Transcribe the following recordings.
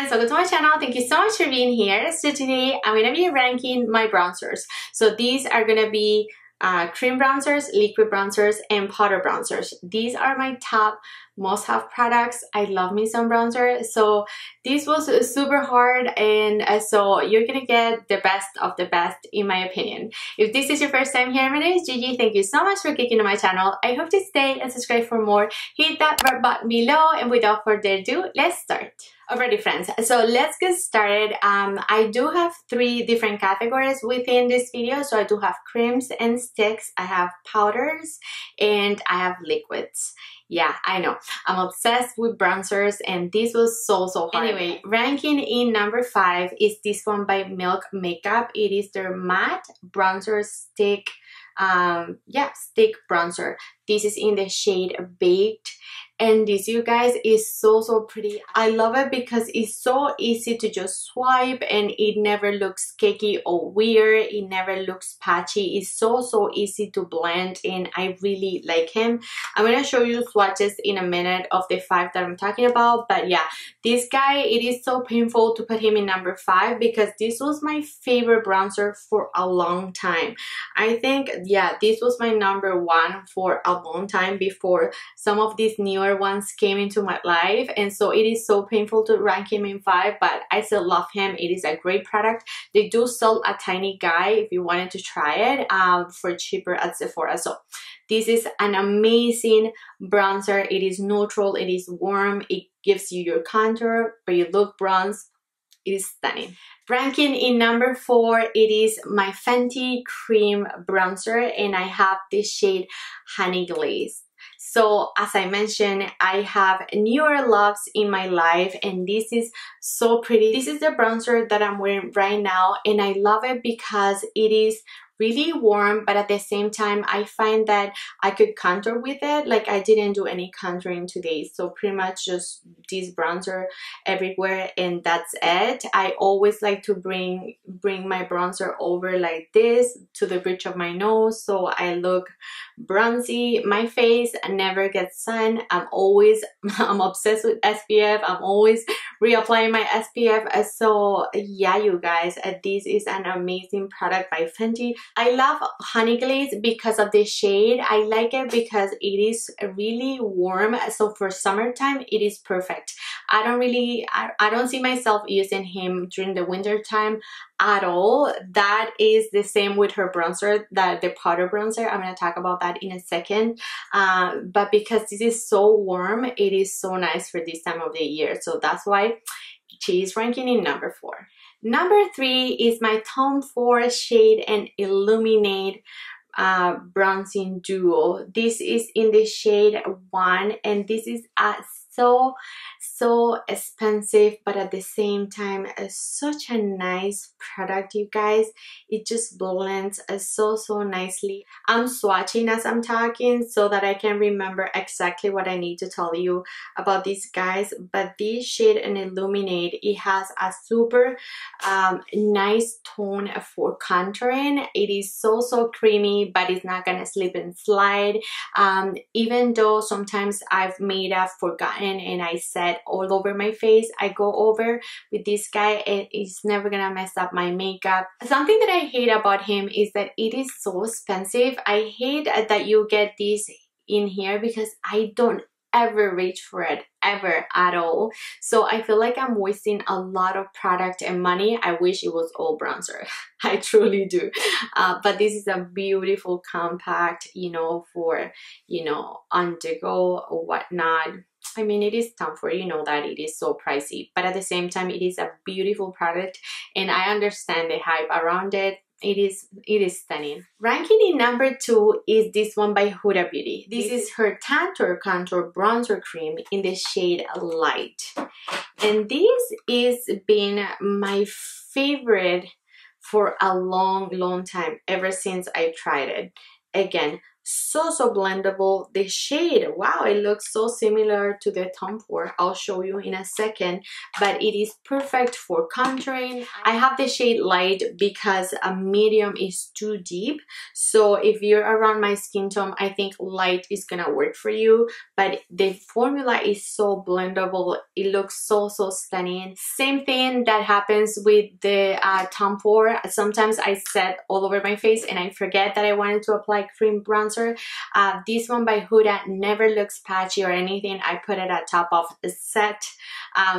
friends, welcome to my channel. Thank you so much for being here. So today I'm going to be ranking my bronzers. So these are going to be cream bronzers, liquid bronzers, and powder bronzers. These are my top must-have products. I love me some bronzer. So this was super hard, and so you're gonna get the best of the best in my opinion. If this is your first time here, my name is Gigi. Thank you so much for clicking on my channel. I hope to stay and subscribe for more. Hit that red button below, and without further ado, let's start. Alrighty friends, so let's get started. I do have 3 different categories within this video. So I do have creams and sticks, I have powders, and I have liquids. Yeah, I know, I'm obsessed with bronzers, and this was so hard. Anyway, ranking in number 5 is this one by Milk Makeup. It is their matte bronzer stick, stick bronzer. This is in the shade Baked, and this, you guys, is so pretty. I love it because it's so easy to just swipe, and it never looks cakey or weird. It never looks patchy. It's so easy to blend, and I really like him. I'm gonna show you swatches in a minute of the 5 that I'm talking about, but yeah, this guy, it is so painful to put him in number 5 because this was my favorite bronzer for a long time. I think, yeah, this was my number 1 for a long time before some of these newer ones came into my life, and so it is so painful to rank him in 5, but I still love him. It is a great product. They do sell a tiny guy if you wanted to try it for cheaper at Sephora. So this is an amazing bronzer. It is neutral, it is warm, it gives you your contour, but you look bronzed. It is stunning. Ranking in number 4, it is my Fenty cream bronzer, and I have this shade Honey Glaze. So as I mentioned, I have newer loves in my life, and this is so pretty. This is the bronzer that I'm wearing right now, and I love it because it is really warm, but at the same time I find that I could contour with it. Like, I didn't do any contouring today, so pretty much just this bronzer everywhere, and that's it. I always like to bring my bronzer over like this to the bridge of my nose, so I look bronzy. My face never gets sun. I'm obsessed with SPF. I'm always reapplying my SPF. So yeah, you guys, this is an amazing product by Fenty. I love Honey Glaze because of the shade. I like it because it is really warm, so for summertime it is perfect. I don't see myself using him during the winter time at all. That is the same with her bronzer, the powder bronzer. I'm going to talk about that in a second, but because this is so warm, it is so nice for this time of the year, so that's why she is ranking in number 4. Number 3 is my Tom Ford shade and Illuminate bronzing duo. This is in the shade 1, and this is so expensive, but at the same time such a nice product, you guys. It just blends so nicely. I'm swatching as I'm talking so that I can remember exactly what I need to tell you about these guys, but this shade and Illuminate, it has a super nice tone for contouring. It is so creamy, but it's not gonna slip and slide. Even though sometimes I've made up forgotten and I set all over my face, I go over with this guy, and it's never gonna mess up my makeup. Something that I hate about him is that it is so expensive. I hate that you get this in here because I don't ever reach for it, ever at all. So I feel like I'm wasting a lot of product and money. I wish it was all bronzer. I truly do. But this is a beautiful compact, you know, for, you know, on the go or whatnot. I mean, it is Tantour, you know that it is so pricey, but at the same time it is a beautiful product, and I understand the hype around it. It is stunning. Ranking in number 2 is this one by Huda Beauty. This is her Tantour Contour Bronzer Cream in the shade Light, and this is been my favorite for a long time, ever since I tried it. Again, so blendable. The shade, wow, it looks so similar to the Tantour. I'll show you in a second, but it is perfect for contouring. I have the shade light because a medium is too deep, so if you're around my skin tone, I think light is gonna work for you. But the formula is so blendable, it looks so stunning. Same thing that happens with the Tantour. Sometimes I set all over my face and I forget that I wanted to apply cream bronzer. This one by Huda never looks patchy or anything. I put it at top of a set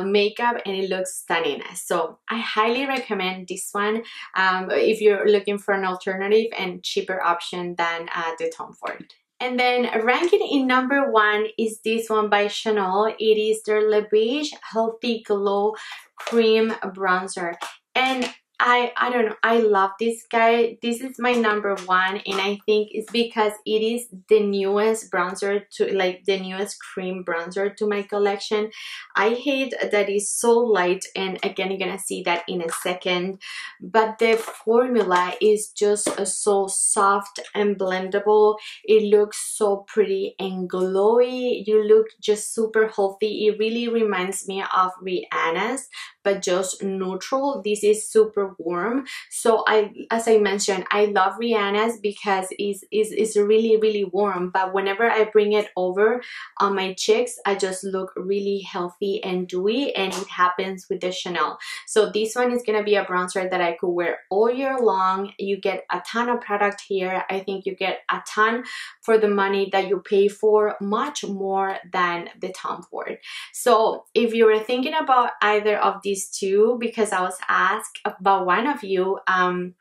makeup and it looks stunning. So I highly recommend this one if you're looking for an alternative and cheaper option than the Tantour. And then ranking in number 1 is this one by Chanel. It is their Les Beiges Healthy Glow Cream Bronzer. And I don't know, I love this guy. This is my number 1, and I think it's because it is the newest bronzer to, like, the newest cream bronzer to my collection. I hate that it's so light, and again, you're gonna see that in a second, but the formula is just so soft and blendable. It looks so pretty and glowy. You look just super healthy. It really reminds me of Rihanna's, but just neutral. This is super warm. So as I mentioned, I love Rihanna's because it's really warm, but whenever I bring it over on my cheeks, I just look really healthy and dewy, and it happens with the Chanel. So this one is gonna be a bronzer that I could wear all year long. You get a ton of product here. I think you get a ton for the money that you pay for, much more than the Tantour. So if you were thinking about either of these two, because I was asked about one of you, I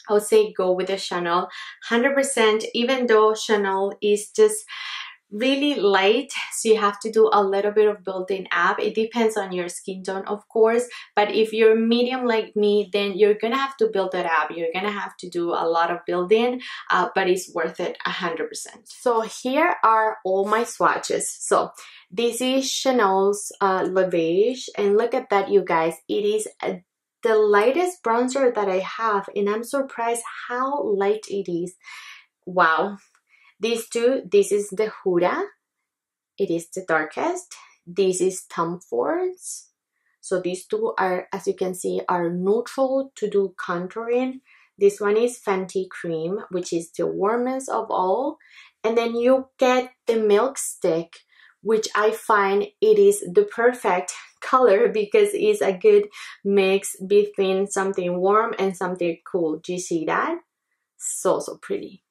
would say go with the Chanel 100%, even though Chanel is just really light, so you have to do a little bit of building up. It depends on your skin tone, of course, but if you're medium like me, then you're gonna have to build it up. You're gonna have to do a lot of building, but it's worth it 100%. So here are all my swatches. So this is Chanel's Les Beiges, and look at that, you guys. It is the lightest bronzer that I have, and I'm surprised how light it is. Wow. These two, this is the Huda. It is the darkest. This is Tantour's. So these two are, as you can see, are neutral to do contouring. This one is Fenty Cream, which is the warmest of all. And then you get the Milk Stick, which I find it is the perfect color because it's a good mix between something warm and something cool. Do you see that? So pretty.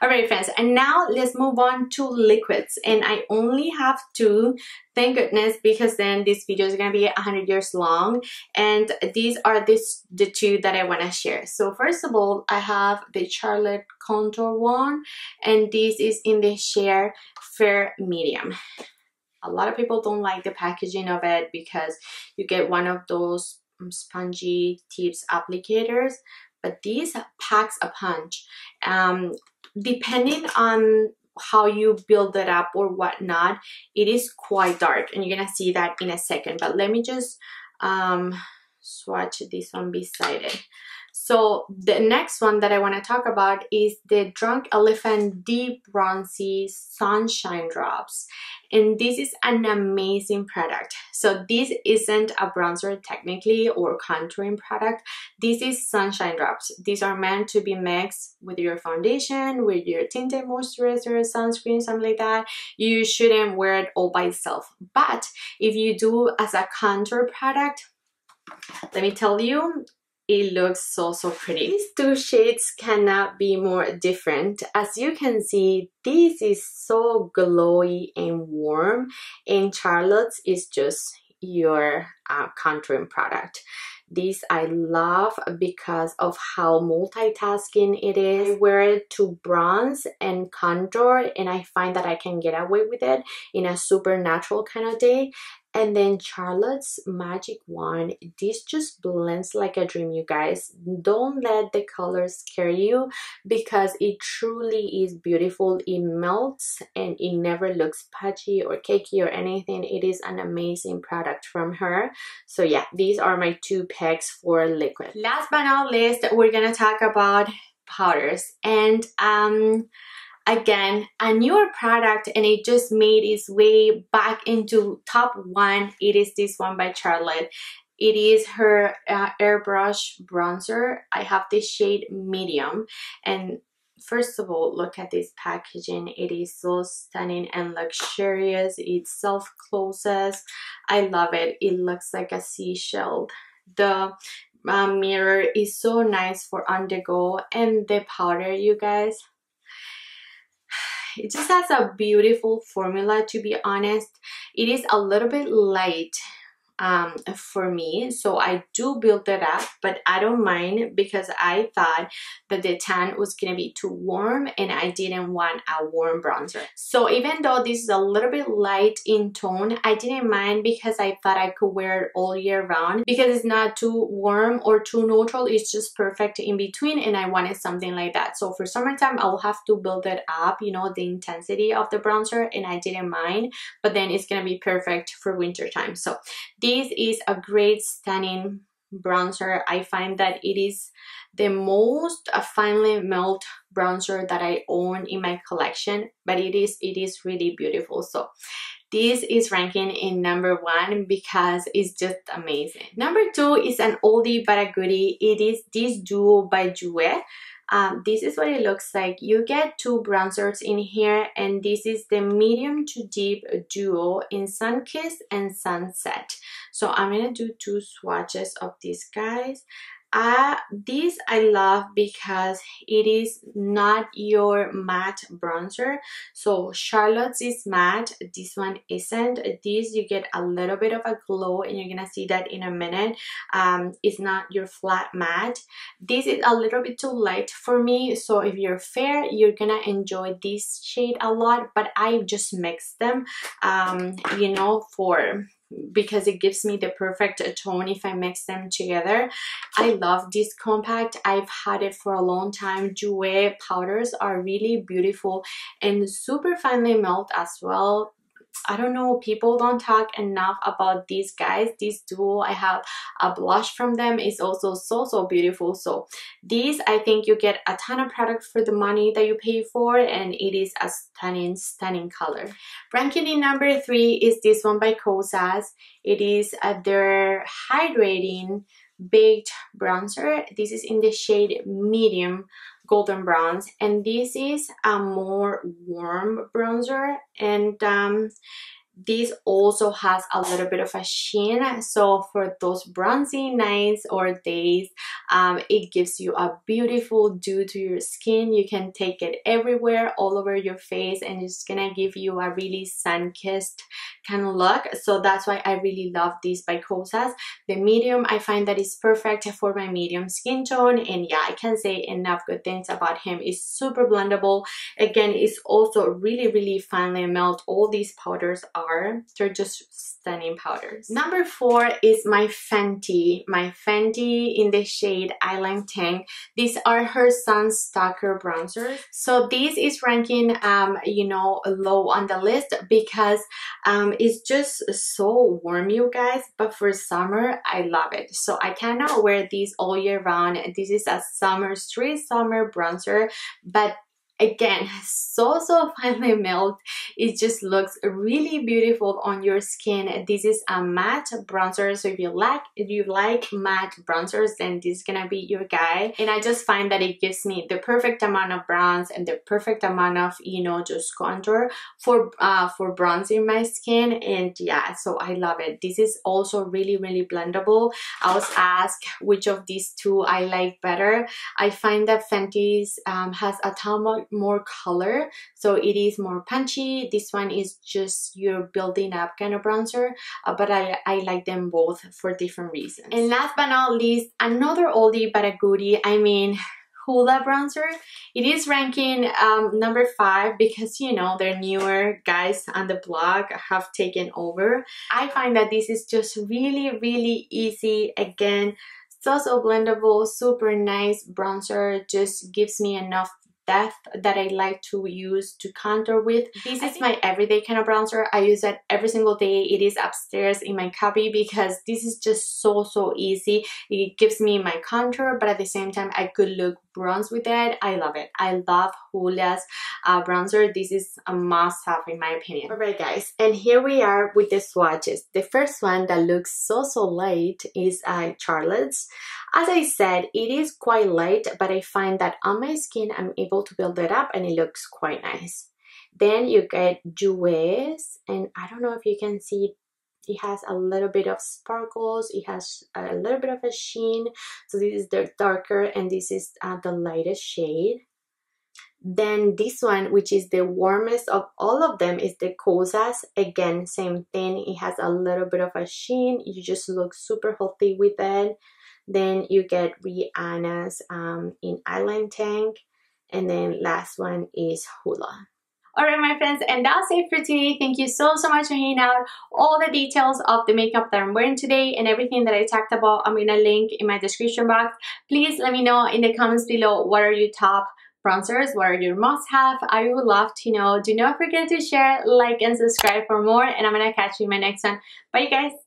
Alright friends, and now let's move on to liquids, and I only have 2, thank goodness, because then this video is going to be 100 years long, and these are the 2 that I want to share. So first of all, I have the Charlotte Contour one, and this is in the shade Fair Medium. A lot of people don't like the packaging of it because you get one of those spongy tips applicators, but this packs a punch. Depending on how you build it up or whatnot, it is quite dark, and you're gonna see that in a second. But let me just swatch this one beside it. So the next one that I want to talk about is the Drunk Elephant D-Bronzi Sunshine Drops, and this is an amazing product. So this isn't a bronzer technically or contouring product. This is sunshine drops. These are meant to be mixed with your foundation, with your tinted moisturizer, sunscreen, something like that. You shouldn't wear it all by itself, but if you do as a contour product, let me tell you, it looks so pretty. These 2 shades cannot be more different. As you can see, this is so glowy and warm, and Charlotte's is just your contouring product. This I love because of how multitasking it is. I wear it to bronze and contour, and I find that I can get away with it in a super natural kind of day. And then Charlotte's Magic Wand, this just blends like a dream, you guys. Don't let the colors scare you because it truly is beautiful. It melts and it never looks patchy or cakey or anything. It is an amazing product from her. So yeah, these are my 2 picks for liquid. Last but not least, we're gonna talk about powders. And Again, a newer product, and it just made its way back into top 1. It is this one by Charlotte. It is her Airbrush bronzer. I have this shade medium, and first of all, look at this packaging. It is so stunning and luxurious. It self-closes. I love it. It looks like a seashell. The mirror is so nice for on the go, and the powder, you guys, it just has a beautiful formula, to be honest. It is a little bit light for me, so I do build it up, but I don't mind because I thought that the tan was gonna be too warm and I didn't want a warm bronzer. So even though this is a little bit light in tone, I didn't mind because I thought I could wear it all year round because it's not too warm or too neutral. It's just perfect in between, and I wanted something like that. So for summertime, I'll have to build it up, you know, the intensity of the bronzer, and I didn't mind, but then it's gonna be perfect for winter time. So this is a great stunning bronzer. I find that it is the most finely melt bronzer that I own in my collection, but it is really beautiful. So this is ranking in number 1 because it's just amazing. Number 2 is an oldie but a goodie. It is this duo by Jouer. This is what it looks like. You get 2 bronzers in here, and this is the medium to deep duo in Sun-Kissed and Sunset. So I'm gonna do 2 swatches of these guys. This I love because it is not your matte bronzer. So Charlotte's is matte, this one isn't. This you get a little bit of a glow, and you're gonna see that in a minute. It's not your flat matte. This is a little bit too light for me, so if you're fair, you're gonna enjoy this shade a lot, but I just mix them, you know, because it gives me the perfect tone if I mix them together. I love this compact. I've had it for a long time. Jouer powders are really beautiful and super finely melt as well. I don't know, people don't talk enough about these guys. This duo, I have a blush from them, is also so beautiful. So these, I think you get a ton of product for the money that you pay for, and it is a stunning color. Ranking in number 3 is this one by Kosas. It is their hydrating baked bronzer. This is in the shade medium golden bronze, and this is a more warm bronzer, and this also has a little bit of a sheen, so for those bronzy nights or days, it gives you a beautiful dew to your skin. You can take it everywhere, all over your face, and it's gonna give you a really sun-kissed kind of look. So that's why I really love this by Kosas. The medium, I find that is perfect for my medium skin tone, and yeah, I can't say enough good things about him. It's super blendable. Again, it's also really finely melt. All these powders they're just stunning powders. Number 4 is my Fenty in the shade Island Tank. These are her Stalk'r bronzers. So this is ranking you know, low on the list because it's just so warm, you guys, but for summer I love it. So I cannot wear these all year round. This is a straight summer bronzer, but again, so finely melt. It just looks really beautiful on your skin. This is a matte bronzer, so if you like matte bronzers, then this is gonna be your guy. And I just find that it gives me the perfect amount of bronze and the perfect amount of, you know, just contour for bronzing my skin. And yeah, so I love it. This is also really blendable. I was asked which of these 2 I like better. I find that Fenty's has a ton more color, so it is more punchy. This one is just your building up kind of bronzer, but I like them both for different reasons. And last but not least, another oldie but a goodie, I mean, Hoola bronzer. It is ranking number 5 because, you know, their newer guys on the block have taken over. I find that this is just really easy. Again, so blendable, super nice bronzer, just gives me enough depth that I like to use to contour with. This is my everyday kind of bronzer. I use it every single day. It is upstairs in my cubby because this is just so easy. It gives me my contour, but at the same time I could look bronze with it, I love it. I love Hoola's bronzer. This is a must-have in my opinion. Alright guys, and here we are with the swatches. The first one that looks so light is Charlotte's. As I said, it is quite light, but I find that on my skin I'm able to build it up and it looks quite nice. Then you get Jouer, and I don't know if you can see, it has a little bit of sparkles, it has a little bit of a sheen. So this is the darker and this is the lightest shade. Then this one, which is the warmest of all of them, is the Kosas. Again, same thing, it has a little bit of a sheen, you just look super healthy with it. Then you get Rihanna's in Island Tank, and then last one is Hoola. Alright my friends, and that's it for today. Thank you so much for hanging out. All the details of the makeup that I'm wearing today and everything that I talked about, I'm gonna link in my description box. Please let me know in the comments below, what are your top bronzers, what are your must-have. I would love to know. Do not forget to share, like, and subscribe for more, and I'm gonna catch you in my next one. Bye you guys.